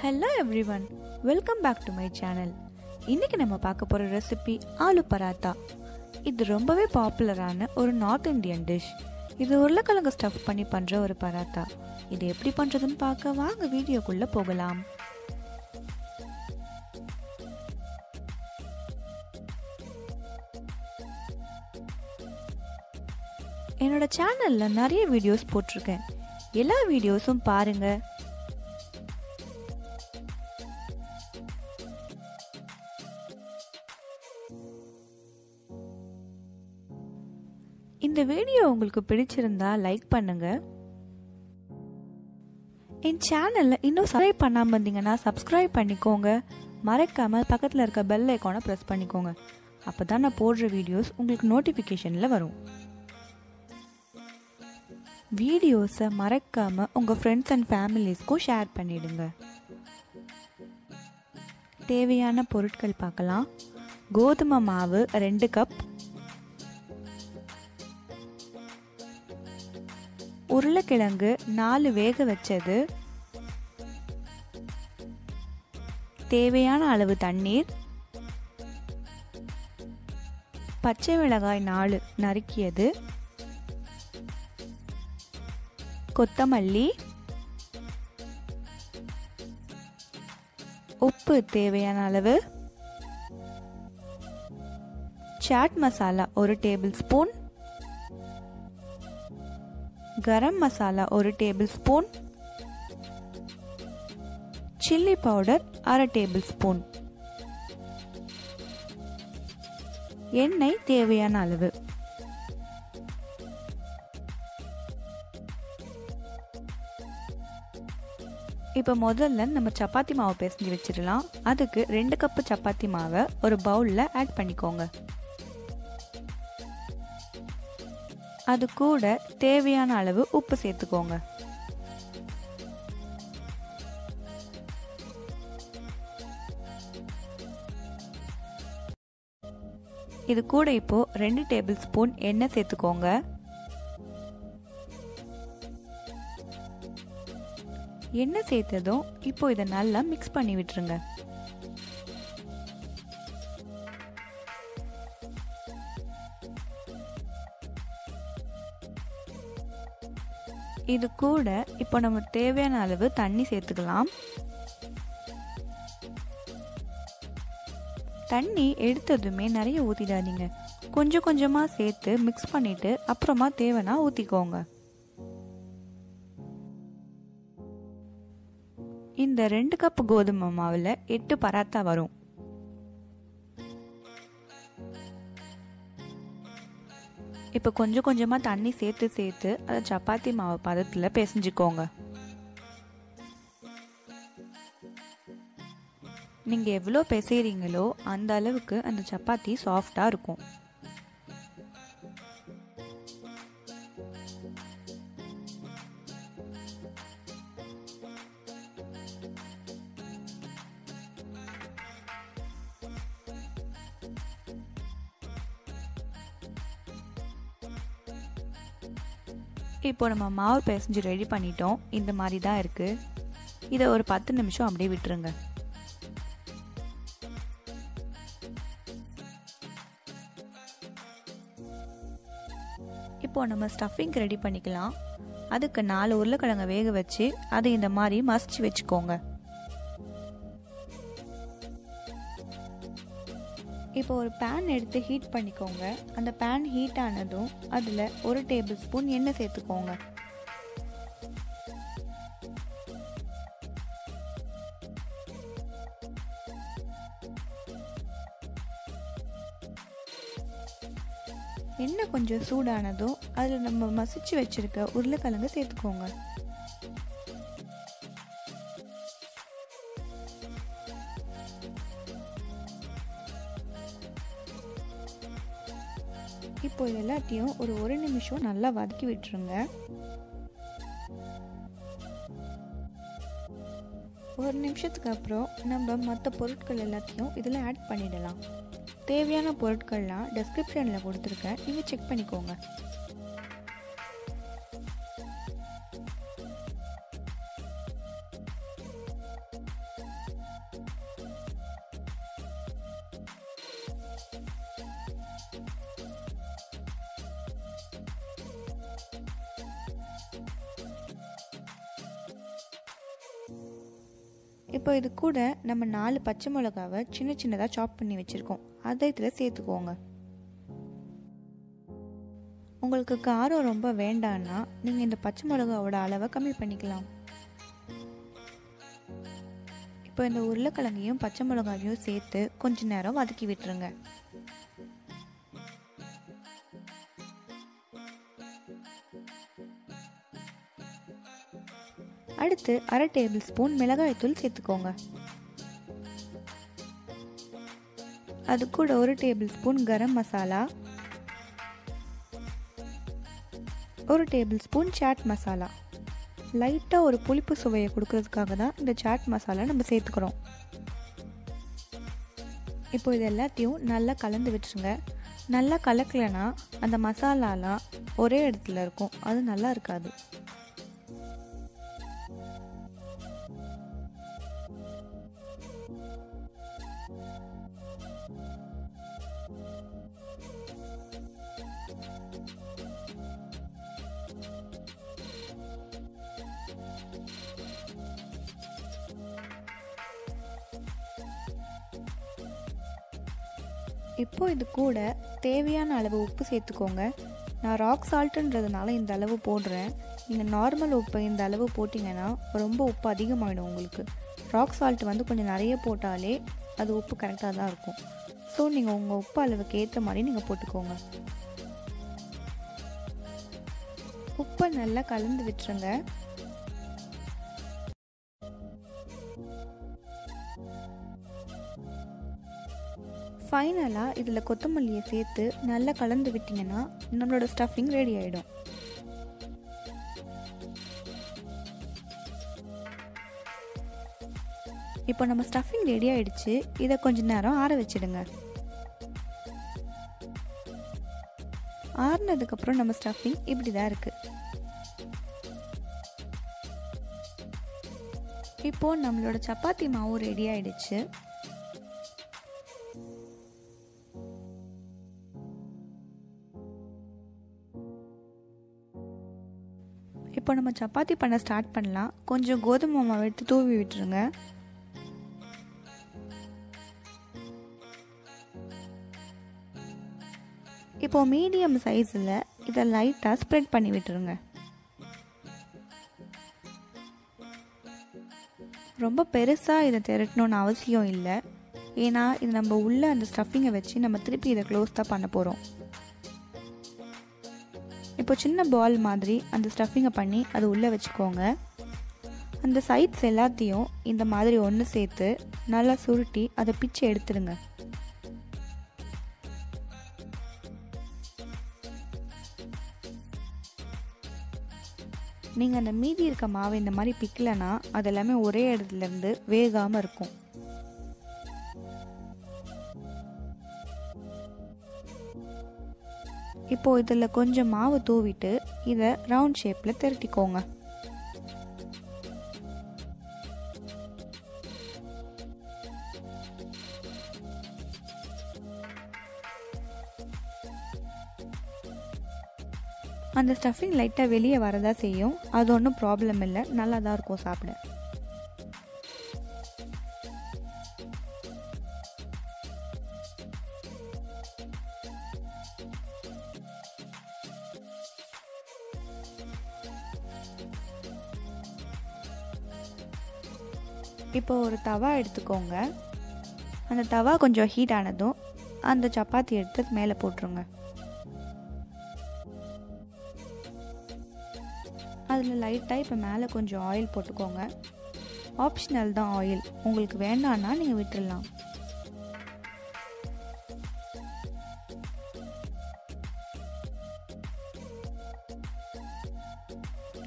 Hello everyone, welcome back to my channel. இன்னைக்கு நம்ம பார்க்க போற ரெசிபி ஆலு பராத்தா. இது ரொம்பவே பாப்புலரான ஒரு நார்த் இந்தியன் டிஷ். இது உருளைக்கிழங்கு ஸ்டஃப் பண்ணி பண்ற ஒரு பராத்தா. இது எப்படி பண்றதுன்னு பார்க்க வாங்க வீடியோக்குள்ள போகலாம். என்னோட சேனல்ல நிறைய வீடியோஸ் போட்டிருக்கேன். எல்லா வீடியோஸும் பாருங்க. இந்த வீடியோ உங்களுக்கு பிடிச்சிருந்தா லைக் பண்ணுங்க. என் சேனல்ல இன்னும் சப்ஸ்கிரைப் பண்ணாம இருந்தீங்கன்னா சப்ஸ்கிரைப் பண்ணிக்கோங்க. மறக்காம பக்கத்துல இருக்க பெல் ஐகானை பிரஸ் பண்ணிக்கோங்க. அப்பதான் நான் போடுற வீடியோஸ் உங்களுக்கு நோட்டிபிகேஷன்ல வரும். வீடியோஸை மறக்காம உங்க ஃப்ரெண்ட்ஸ் அண்ட் ஃபேமிலிஸ்க்கும் ஷேர் பண்ணிடுங்க. தேவையான பொருட்கள் பார்க்கலாம். கோதுமை மாவு 2 கப், உருளைக்கிழங்கு 4 வேக வச்சது, தேவையான அளவு தண்ணீர், பச்சை மிளகாய் 4 நறுக்கியது, கொத்தமல்லி, உப்பு தேவையான அளவு, chaat masala 1 tablespoon, garam masala 1 tablespoon, chilli powder 1/2 tablespoon, எண்ணெய் தேவையான அளவு. இப்போ முதல்ல நம்ம சப்பாத்தி மாவு பிசைஞ்சு வச்சிடலாம். அதுக்கு 2 கப் சப்பாத்தி மாவை ஒரு பவுல்ல ஆட் பண்ணிக்கோங்க. அது கூட தேவையான அளவு உப்பு சேர்த்துக்கோங்க. இது கூட இப்போ 2 டேபிள் ஸ்பூன் எண்ணெய் சேர்த்துக்கோங்க. எண்ணெய் சேர்த்ததும் இப்போ இதை நல்லா மிக்ஸ் பண்ணி விட்டுருங்க. இது கூட இப்போ நம்ம தேவையான அளவு தண்ணி சேர்த்துக்கலாம். தண்ணி எடுத்ததுமே நிறைய ஊற்றிடாதீங்க. கொஞ்சம் கொஞ்சமா சேர்த்து மிக்ஸ் பண்ணிட்டு அப்புறமா தேவைன்னா ஊற்றிக்கோங்க. இந்த 2 கப் கோதுமை மாவில் 8 பராத்தா வரும். இப்போ கொஞ்சம் கொஞ்சமாக தண்ணி சேர்த்து அதை சப்பாத்தி மாவு பதத்தில் பிசைஞ்சுக்கோங்க. நீங்கள் எவ்வளோ பிசைறீங்களோ அந்த அளவுக்கு அந்த சப்பாத்தி சாஃப்டாக இருக்கும். இப்போ நம்ம மாவு பிசைஞ்சு ரெடி பண்ணிட்டோம். இந்த மாதிரி தான் இருக்கு. இதை ஒரு 10 நிமிஷம் அப்படியே விட்டுருங்க. இப்போ நம்ம ஸ்டஃபிங் ரெடி பண்ணிக்கலாம். அதுக்கு 4 உருளைக்கிழங்கை வேக வச்சு அதை இந்த மாதிரி மசிச்சு வச்சுக்கோங்க. இப்போ ஒரு பேன் எடுத்து ஹீட் பண்ணிக்கோங்க. அந்த பேன் ஹீட் ஆனதும் அதில் 1 டேபிள் ஸ்பூன் எண்ணெய் சேர்த்துக்கோங்க. எண்ணெய் கொஞ்சம் சூடானதும் அதில் நம்ம மசிச்சு வச்சிருக்க உருளைக்கிழங்கு சேர்த்துக்கோங்க. இப்போ எல்லாத்தையும் ஒரு 1 நிமிஷம் நல்லா வதக்கி விட்டுருங்க. 1 நிமிஷத்துக்கு அப்புறம் நம்ம மற்ற பொருட்கள் எல்லாத்தையும் இதில் ஆட் பண்ணிடலாம். தேவையான பொருட்கள்லாம் டிஸ்கிரிப்ஷனில் கொடுத்துருக்கேன், நீங்கள் செக் பண்ணிக்கோங்க. இப்போ இது கூட நம்ம 4 பச்சை மிளகாவை சின்ன சின்னதாக சாப் பண்ணி வச்சுருக்கோம், அதை இதில் சேர்த்துக்கோங்க. உங்களுக்கு காரம் ரொம்ப வேண்டான்னா நீங்கள் இந்த பச்சை மிளகாவோட அளவை கம்மி பண்ணிக்கலாம். இப்போ இந்த உருளைக்கிழங்கையும் பச்சை மிளகாவையும் சேர்த்து கொஞ்ச நேரம் வதக்கி விட்டுருங்க. அடுத்து 1/2 டேபிள் ஸ்பூன் மிளகாய்த்தூள் சேர்த்துக்கோங்க. அது கூட 1 tablespoon garam masala, 1 tablespoon chaat masala. லைட்டாக ஒரு புளிப்பு சுவையை கொடுக்கறதுக்காக தான் இந்த சாட் மசாலா நம்ம சேர்த்துக்கிறோம். இப்போ இது எல்லாத்தையும் நல்லா கலந்து விட்டுருங்க. நல்லா கலக்கலைன்னா அந்த மசாலாலாம் ஒரே இடத்துல இருக்கும், அது நல்லா இருக்காது. இப்போ இது கூட தேவையான அளவு உப்பு சேர்த்துக்கோங்க. நான் ராக் சால்ட்டுன்றதுனால இந்த அளவு போடுறேன். நீங்கள் நார்மல் உப்பு இந்த அளவு போட்டிங்கன்னா ரொம்ப உப்பு அதிகமாகிடும் உங்களுக்கு. ராக் சால்ட் கொஞ்சம் நிறைய போட்டாலே அது உப்பு கரெக்டாக தான் இருக்கும். ஸோ நீங்கள் உங்கள் உப்பு அளவுக்கு ஏற்ற மாதிரி நீங்கள் போட்டுக்கோங்க. உப்பை நல்லா கலந்து விட்டுருங்க. ஃபைனலாக இதில் கொத்தமல்லியை சேர்த்து நல்லா கலந்து விட்டிங்கன்னா நம்மளோட ஸ்டஃபிங் ரெடி ஆகிடும். இப்போ நம்ம ஸ்டஃபிங் ரெடி ஆகிடுச்சு. இதை கொஞ்சம் நேரம் ஆற வச்சிடுங்க. ஆறுனதுக்கப்புறம் நம்ம ஸ்டஃபிங் இப்படி தான் இருக்குது. இப்போது நம்மளோட சப்பாத்தி மாவு ரெடி ஆகிடுச்சு. இப்போ நம்ம சப்பாத்தி பண்ண ஸ்டார்ட் பண்ணலாம். கொஞ்சம் கோதுமை மாவு எடுத்து தூவி விட்டுருங்க. இப்போ மீடியம் சைஸில் இதை லைட்டாக ஸ்ப்ரெட் பண்ணி விட்டுருங்க. ரொம்ப பெருசாக இதை திரட்டணும்னு அவசியம் இல்லை, ஏன்னா இது நம்ம உள்ளே அந்த ஸ்டஃபிங்கை வச்சு நம்ம திருப்பி இதை க்ளோஸ் தான் பண்ண போகிறோம். இப்போ சின்ன பால் மாதிரி அந்த ஸ்டஃபிங்கை பண்ணி அது உள்ளே வச்சுக்கோங்க. அந்த சைட்ஸ் எல்லாத்தையும் இந்த மாதிரி ஒன்று சேர்த்து நல்லா சுருட்டி அதை பிச்சு எடுத்துடுங்க. நீங்கள் அந்த மீதி இருக்க மாவை இந்த மாதிரி பிக்கலைன்னா அது எல்லாமே ஒரே இடத்துலேருந்து வேகாமல் இருக்கும். இப்போ இதில் கொஞ்சம் மாவு தூவிட்டு இதை ரவுண்ட் ஷேப்பில் திரட்டிக்கோங்க. அந்த ஸ்டஃபிங் லைட்டாக வெளியே வரதா செய்யும், அது ஒன்றும் ப்ராப்ளம் இல்லை, நல்லா தான் இருக்கும் சாப்பிட. இப்போ ஒரு தவா எடுத்துக்கோங்க. அந்த தவா கொஞ்சம் ஹீட் ஆனதும் அந்த சப்பாத்தி எடுத்து மேலே போட்டுருங்க. அதில் லைட்டாக இப்போ மேலே கொஞ்சம் ஆயில் போட்டுக்கோங்க. ஆப்ஷனல் தான் ஆயில், உங்களுக்கு வேண்டான்னா நீங்கள் விட்டுடலாம்.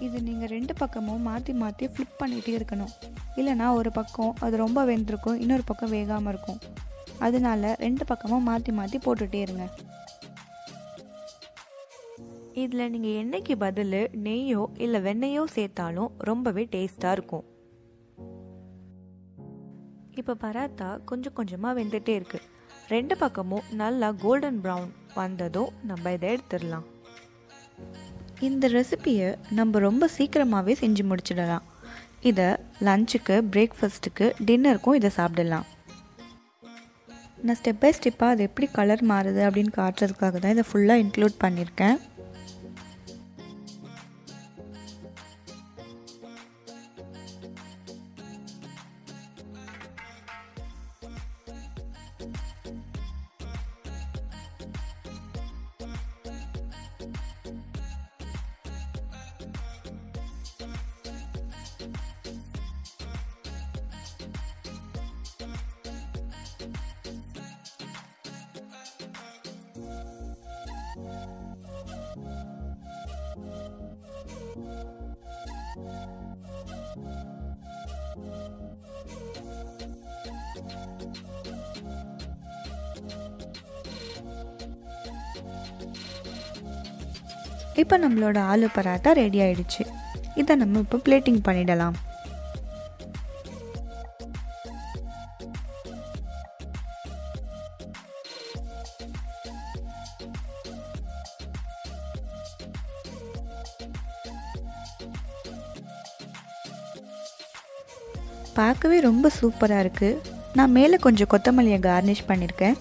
இது நீங்கள் 2 பக்கமும் மாற்றி மாற்றி ஃப்ளிப் பண்ணிகிட்டே இருக்கணும், இல்லைனா ஒரு பக்கம் அது ரொம்ப வெந்திருக்கும், இன்னொரு பக்கம் வேகாமல் இருக்கும். அதனால 2 பக்கமும் மாற்றி மாற்றி போட்டுகிட்டே இருங்க. இதில் நீங்கள் எண்ணெய்க்கு பதில் நெய்யோ இல்லை வெண்ணெயோ சேர்த்தாலும் ரொம்பவே டேஸ்ட்டாக இருக்கும். இப்போ பராத்தா கொஞ்சம் கொஞ்சமாக வெந்துட்டே இருக்குது. 2 பக்கமும் நல்லா கோல்டன் ப்ரௌன் வந்ததும் நம்ம இதை எடுத்துடலாம். இந்த ரெசிபியை நம்ம ரொம்ப சீக்கிரமாகவே செஞ்சு முடிச்சிடலாம். இதை லஞ்சுக்கு, பிரேக்ஃபாஸ்ட்டுக்கு, டின்னருக்கும் இதை சாப்பிடலாம். நான் ஸ்டெப் பை ஸ்டெப்பாக அது எப்படி கலர் மாறுது அப்படின்னு காட்டுறதுக்காக தான் இதை ஃபுல்லாக இன்க்ளூட் பண்ணியிருக்கேன். இப்போ நம்மளோட ஆலு பராத்தா ரெடி ஆயிடுச்சு. இதை நம்ம இப்போ பிளேட்டிங் பண்ணிடலாம். பார்க்கவே ரொம்ப சூப்பராக இருக்குது. நான் மேலே கொஞ்சம் கொத்தமல்லியை கார்னிஷ் பண்ணியிருக்கேன்.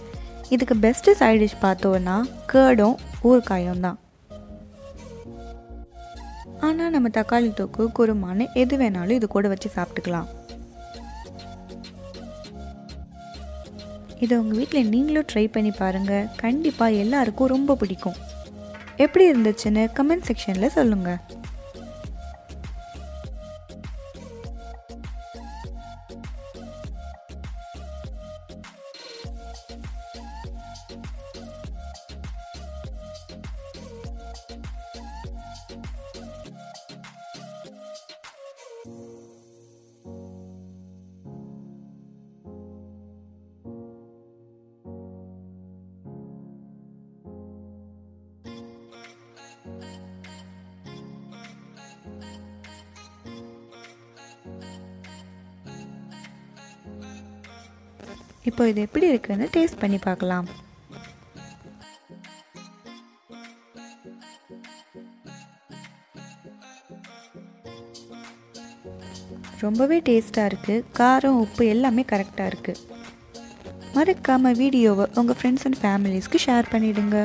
இதுக்கு பெஸ்ட்டு சைட் டிஷ் பார்த்தோன்னா கேர்டும் ஊறுகாயும் தான். ஆனால் நம்ம தக்காளி தொக்கு, குருமான்னு எது வேணாலும் இது கூட வச்சு சாப்பிட்டுக்கலாம். இதை உங்கள் வீட்டில் நீங்களும் ட்ரை பண்ணி பாருங்கள். கண்டிப்பாக எல்லாருக்கும் ரொம்ப பிடிக்கும். எப்படி இருந்துச்சுன்னு கமெண்ட் செக்ஷனில் சொல்லுங்கள். இப்போ இது எப்படி இருக்குன்னு டேஸ்ட் பண்ணி பார்க்கலாம். ரொம்பவே டேஸ்ட்டாக இருக்குது. காரம், உப்பு எல்லாமே கரெக்டாக இருக்குது. மறக்காமல் வீடியோவை உங்கள் ஃப்ரெண்ட்ஸ் அண்ட் ஃபேமிலிஸ்க்கு ஷேர் பண்ணிவிடுங்க.